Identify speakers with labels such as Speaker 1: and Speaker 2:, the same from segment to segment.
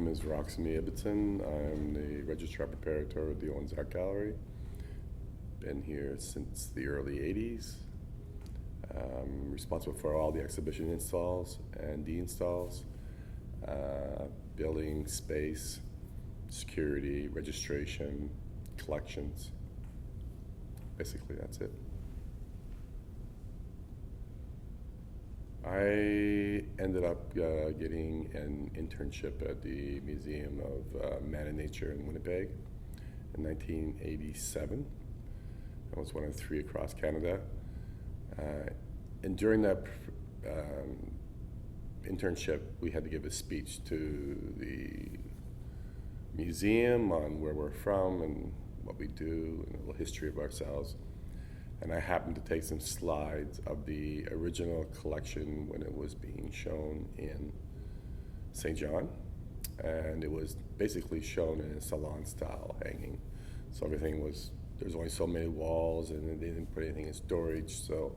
Speaker 1: is Roxie Ibbitson. I'm the Registrar Preparator of the Owens Art Gallery. Been here since the early 80s. I'm responsible for all the exhibition installs and de-installs, building space, security, registration, collections. Basically, that's it. I ended up getting an internship at the Museum of Man and Nature in Winnipeg in 1987. I was one of 3 across Canada. And during that internship, we had to give a speech to the museum on where we're from and what we do and a little history of ourselves. And I happened to take some slides of the original collection when it was being shown in St. John. And it was basically shown in a salon style hanging. So everything was, there's only so many walls and they didn't put anything in storage. So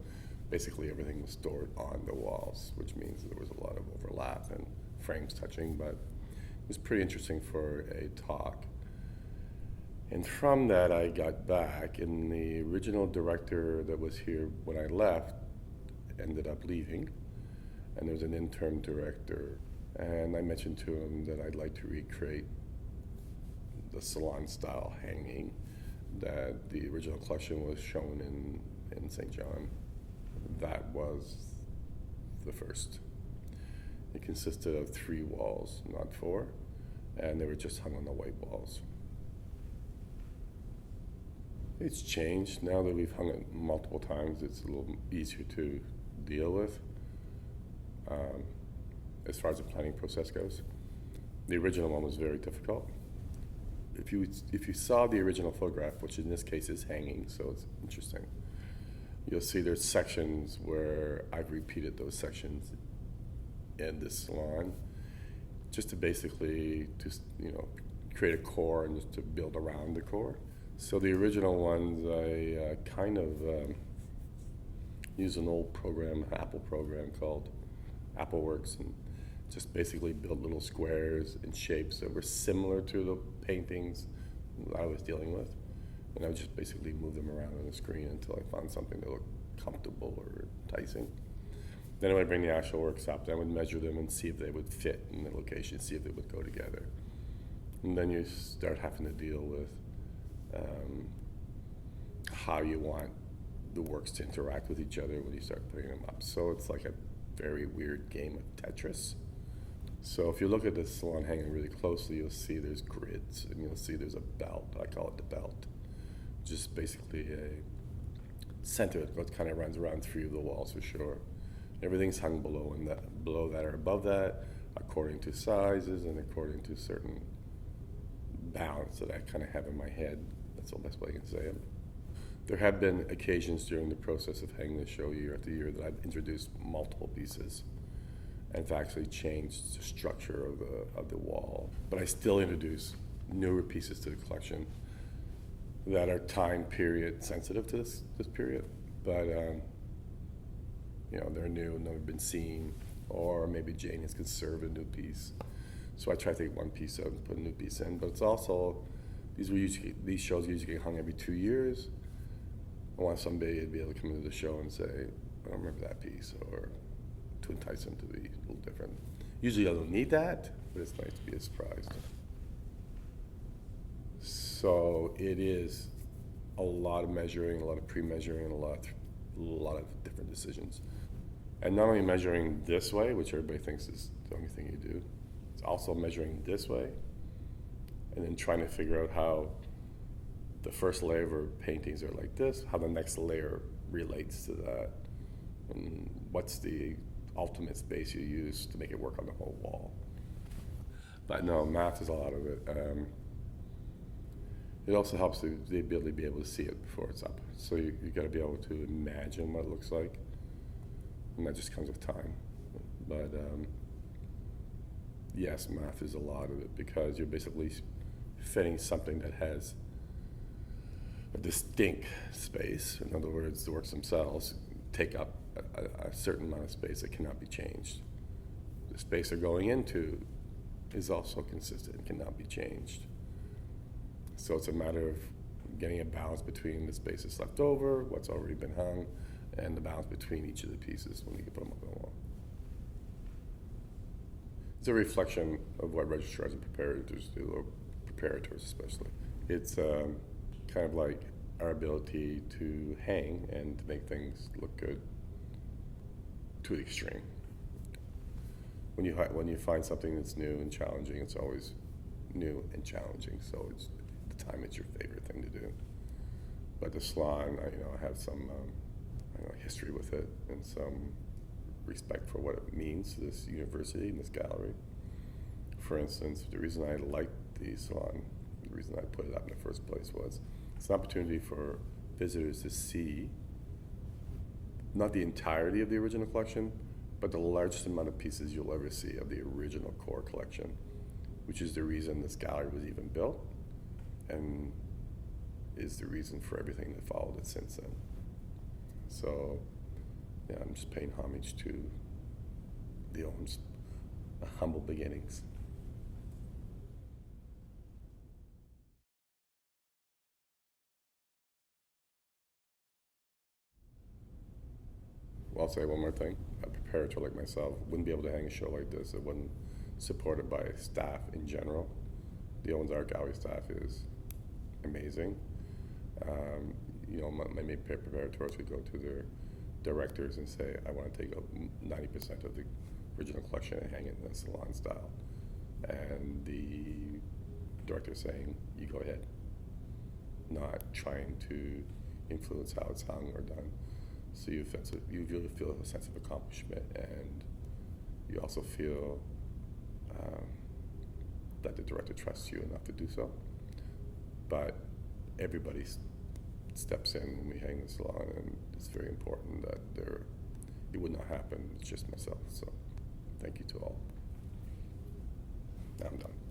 Speaker 1: basically everything was stored on the walls, which means there was a lot of overlap and frames touching, but it was pretty interesting for a talk. And from that, I got back, and the original director that was here when I left ended up leaving, and there was an interim director. And I mentioned to him that I'd like to recreate the salon-style hanging that the original collection was shown in St. John. That was the first. It consisted of 3 walls, not 4, and they were just hung on the white walls. It's changed. Now that we've hung it multiple times, it's a little easier to deal with as far as the planning process goes. The original one was very difficult. If you saw the original photograph, which in this case is hanging, so it's interesting, you'll see there's sections where I've repeated those sections in this salon just to basically create a core and just to build around the core. So the original ones, I kind of used an old program, Apple program called AppleWorks, and just basically build little squares and shapes that were similar to the paintings I was dealing with. And I would just basically move them around on the screen until I found something that looked comfortable or enticing. Then I would bring the actual works up, then I would measure them and see if they would fit in the location, see if they would go together. And then you start having to deal with how you want the works to interact with each other when you start putting them up. So it's like a very weird game of Tetris. So if you look at the salon hanging really closely, you'll see there's grids, and you'll see there's a belt. I call it the belt. Just basically a center that kind of runs around 3 of the walls for sure. Everything's hung below that or above that, according to sizes and according to certain bounds that I kind of have in my head. That's the best way I can say it. There have been occasions during the process of hanging the show year after year that I've introduced multiple pieces and have actually changed the structure of the wall. But I still introduce newer pieces to the collection that are time period sensitive to this period, but they're new, never been seen, or maybe Jane has conserved a new piece. So I try to take one piece out and put a new piece in, but it's also, these shows usually get hung every 2 years. I want somebody to be able to come into the show and say, I don't remember that piece, or to entice them to be a little different. Usually I don't need that, but it's nice to be surprised. So it is a lot of measuring, a lot of pre-measuring, and a lot of different decisions. And not only measuring this way, which everybody thinks is the only thing you do, it's also measuring this way, and then trying to figure out how the first layer of paintings are like this, how the next layer relates to that, and what's the ultimate space you use to make it work on the whole wall. But no, math is a lot of it. It also helps the ability to be able to see it before it's up. So you got to be able to imagine what it looks like, and that just comes with time. But yes, math is a lot of it because you're basically fitting something that has a distinct space. In other words, the works themselves take up a certain amount of space that cannot be changed. The space they're going into is also consistent and cannot be changed. So it's a matter of getting a balance between the space that's left over, what's already been hung, and the balance between each of the pieces when you put them up on the wall. It's a reflection of what registrars and preparators do, or preparators especially. It's kind of like our ability to hang and to make things look good to the extreme. When you find something that's new and challenging, it's always new and challenging. So it's the time it's your favorite thing to do. But the salon, I have some history with it and some respect for what it means to this university and this gallery. For instance, the reason I liked the salon, the reason I put it up in the first place was it's an opportunity for visitors to see not the entirety of the original collection, but the largest amount of pieces you'll ever see of the original core collection, which is the reason this gallery was even built and is the reason for everything that followed it since then. So, yeah, I'm just paying homage to the Owens' humble beginnings. Well, I'll say one more thing. A preparator like myself wouldn't be able to hang a show like this if it wasn't supported by staff in general. The Owens Art Gallery staff is amazing. My main preparators would go to their directors and say, I want to take 90% of the original collection and hang it in the salon style. And the director saying, you go ahead. Not trying to influence how it's hung or done. So you really feel a sense of accomplishment, and you also feel that the director trusts you enough to do so. But everybody steps in when we hang the salon, and it's very important that it would not happen. It's just myself. So thank you to all. Now I'm done.